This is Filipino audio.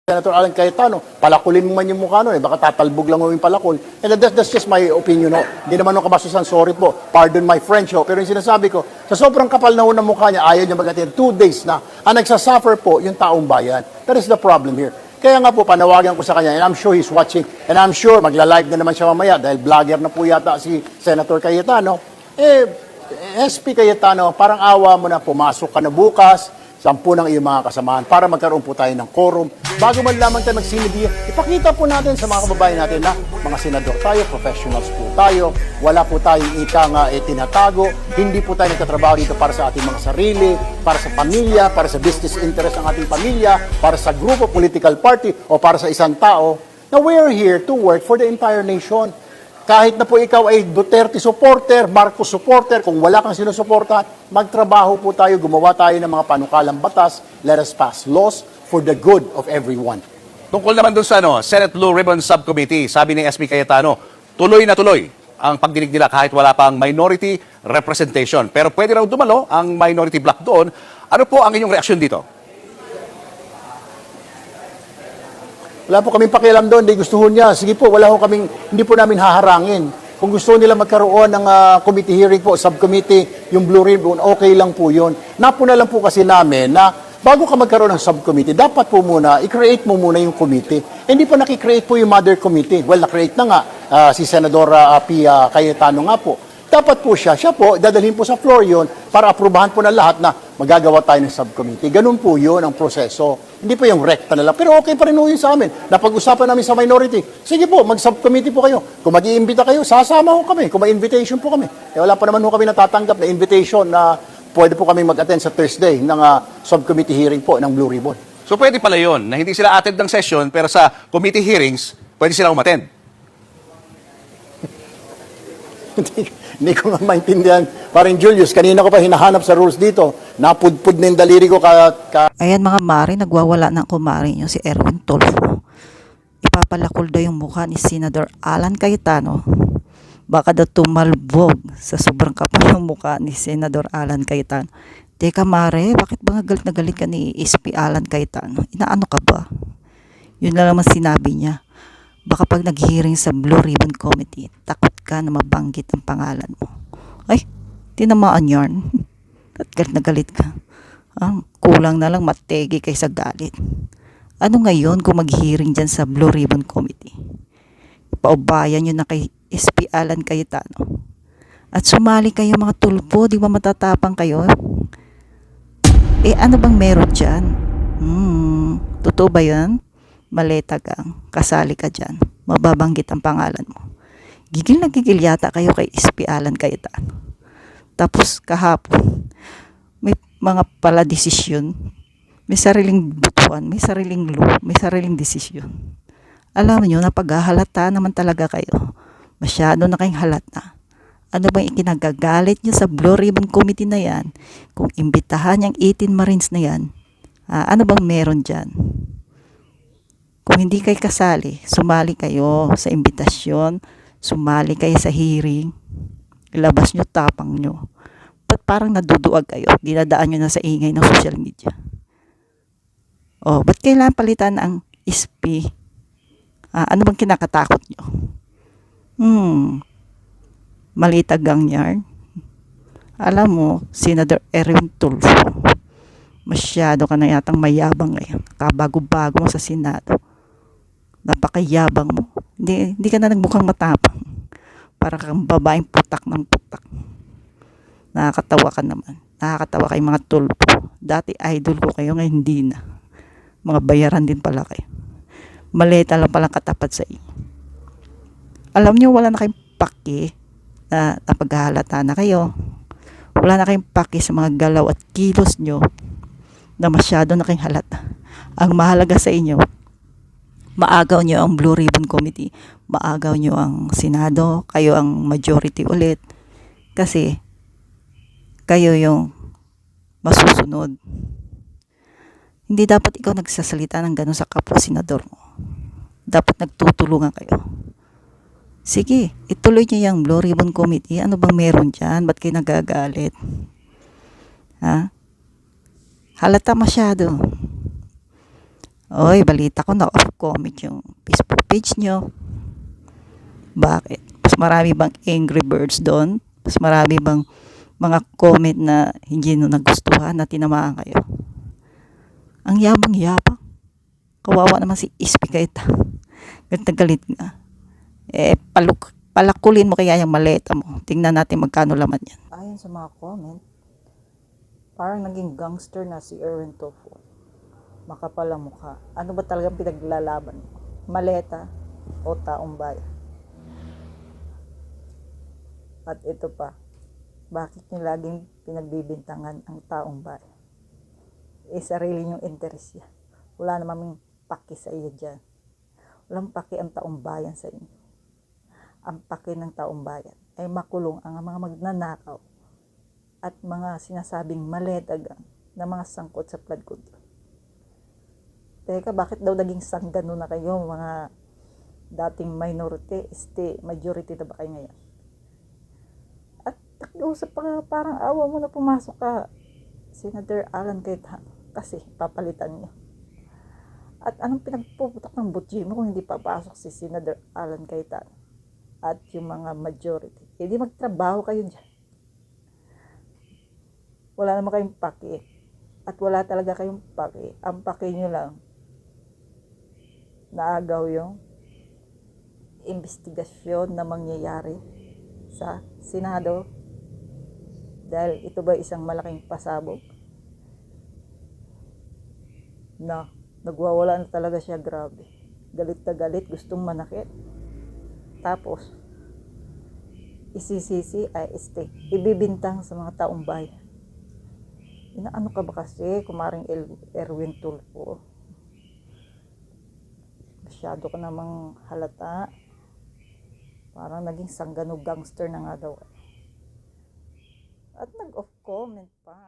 Senator Alan Cayetano, palakulin mo man yung mukha nun, baka tatalbog lang mo yung palakol. And that's just my opinion. No? Hindi naman nung kabastusan, sorry po, pardon my French. Pero yung sinasabi ko, sa sobrang kapal na ng mukha niya, ayaw niya mag-attend 2 days na. Ang nagsasuffer po yung taong bayan. That is the problem here. Kaya nga po, panawagan ko sa kanya, and I'm sure he's watching, and I'm sure magla-live na naman siya mamaya, dahil vlogger na po yata si Senator Cayetano. SP Cayetano, parang awa mo na, pumasok ka na bukas, 10 ng iyong mga kasamahan para magkaroon po tayo ng quorum. Bago man lamang tayo magsinidi, ipakita po natin sa mga kababayan natin na mga senador tayo, professionals po tayo, wala po tayong tinatago, hindi po tayo nagtatrabaho dito para sa ating mga sarili, para sa pamilya, para sa business interest ng ating pamilya, para sa grupo, political party, o para sa isang tao. Now, we're here to work for the entire nation. Kahit na po ikaw ay Duterte supporter, Marcos supporter, kung wala kang sinusuportahan, magtrabaho po tayo, gumawa tayo ng mga panukalang batas, let us pass laws for the good of everyone. Tungkol naman dun sa Senate Blue Ribbon Subcommittee, sabi ni SP Cayetano, tuloy na tuloy ang pagdinig nila kahit wala pang minority representation. Pero pwede raw dumalo ang minority bloc doon. Ano po ang inyong reaksyon dito? Wala po kaming pakialam doon, hindi gusto niya. Sige po, hindi po namin haharangin. Kung gusto nila magkaroon ng committee hearing po, subcommittee, yung Blue Ribbon, okay lang po yun. Napuna lang po kasi namin na bago ka magkaroon ng subcommittee, dapat po muna, i-create mo muna yung committee. Hindi pa nakikreate po yung mother committee. Well, na-create na nga si Senadora Pia Cayetano nga po. Dapat po siya po, dadalhin po sa floor yun para aprubahan po ng lahat na magagawa tayo ng subcommittee. Ganun po yun ang proseso. Hindi po yung rekta na lang. Pero okay pa rin yun sa amin. Napag-usapan namin sa minority. Sige po, mag-subcommittee po kayo. Kung mag-iimbita kayo, sasama ho kami. Kung may invitation po kami. Wala pa naman ho kami natatanggap na invitation na pwede po kami mag-attend sa Thursday ng subcommittee hearing po ng Blue Ribbon. So pwede pala yun, na hindi sila attend ng session, pero sa committee hearings, pwede sila umattend. Hindi ko nga maintindihan. Parang Julius, kanina ko pa hinahanap sa rules dito. Napudpud na yung daliri ko Ayan mga mari, nagwawala na kumari nyo si Erwin Tulfo. Ipapalakol daw yung mukha ni Senador Alan Cayetano. Baka daw tumalbog sa sobrang kapal ng mukha ni Senador Alan Cayetano. Teka mare, bakit ba galit na galit ka ni SP Alan Cayetano? Inaano ka ba? Yun na naman sinabi niya. Baka pag nag-hearing sa Blue Ribbon Committee, takot ka na mabanggit ang pangalan mo. Ay, tinamaan yarn. At galit na galit ka. Kulang na lang mategi kaysa galit. Ano ngayon kung mag-hearing dyan sa Blue Ribbon Committee? Paubayan nyo na kay SP Alan Cayetano. At sumali kayo mga tulpo, di ba matatapang kayo? Ano bang meron dyan? Totoo ba yan? Maleta kang, kasali ka dyan, mababanggit ang pangalan mo. Gigil na gigil yata kayo kay SP Alan Cayetano. Tapos kahapon, may mga pala desisyon, may sariling butuan, may sariling law, may sariling desisyon. Alam nyo, napaghahalata naman talaga kayo. Masyado na kayong halata. Ano bang ikinagagalit nyo sa Blue Ribbon Committee na yan? Kung imbitahan yung 18 Marines na yan, ano bang meron dyan? Kung hindi kayo kasali, sumali kayo sa imbitasyon, sumali kayo sa hearing, ilabas nyo tapang nyo. Ba't parang naduduwag kayo? Dinadaan nyo na sa ingay ng social media. Ba't kailangan palitan ang SP? Ano bang kinakatakot nyo? Malitagang yarn. Alam mo, Senador Erwin Tulfo, masyado ka na yatang mayabang ngayon. Kabago-bago mo sa Senado. Napakayabang mo. Hindi ka na nagmukhang matapang. Para kang babaeng putak ng putak. Nakakatawa ka naman. Nakakatawa kay mga tulpo. Dati idol ko kayo, ngayon hindi na. Mga bayaran din pala kayo. Maleta lang palang katapat sa inyo. Alam nyo, wala na kayong paki na napaghahalata na kayo. Wala na kayong paki sa mga galaw at kilos nyo na masyado na kayong halata. Ang mahalaga sa inyo, maagaw nyo ang Blue Ribbon Committee, maagaw nyo ang Senado, kayo ang majority ulit. Kasi, kayo yung masusunod. Hindi dapat ikaw nagsasalita ng gano'n sa kapwa senador mo. Dapat nagtutulungan kayo. Sige, ituloy niyo yung Blue Ribbon Committee. Ano bang meron dyan? Ba't kayo nagagalit? Halata masyado. Oy, balita ko na off comment yung Facebook page nyo. Bakit? Mas marami bang angry birds doon? Mas marami bang mga comment na hindi nyo nagustuhan na tinamaan kayo? Ang yabang-yabang. Kawawa naman si Ispy Cayetano. Galit na galit nga. Palakulin mo kaya yung maleta mo. Tingnan natin magkano laman yan. Ayon sa mga comment, parang naging gangster na si Erwin Tulfo. Makapal ang mukha. Ano ba talagang pinaglalaban mo? Maleta o taong bayan? At ito pa, bakit nyo laging pinagbibintangan ang taong bayan? Sarili nyong interes yan. Wala namang paki sa iyo dyan. Walang paki ang taong bayan sa inyo. Ang paki ng taong bayan ay makulong ang mga magnanakaw at mga sinasabing maletagang na mga sangkot sa flood control. Teka, bakit daw naging sanggano na kayo, mga dating minority, majority na ba kayo ngayon? At nakiusap pa, parang awa mo na pumasok ka, Senator Alan Cayetano, kasi papalitan niyo. At anong pinagpuputak ng butchi mo kung hindi papasok si Senator Alan Cayetano at yung mga majority? Hindi magtrabaho kayo dyan. Wala naman kayong paki. At wala talaga kayong paki. Ang paki nyo lang, naagaw yung investigasyon na mangyayari sa Senado. Dahil ito ba isang malaking pasabog? Na nagwawala na talaga siya, grabe. Galit na galit, gustong manakit. Tapos, ibibintang sa mga taong bayan. Inaano ka ba kasi, kumaring Erwin Tulfo? Masyado ka namang halata. Parang naging sanggano gangster na nga daw. At nag-off comment pa.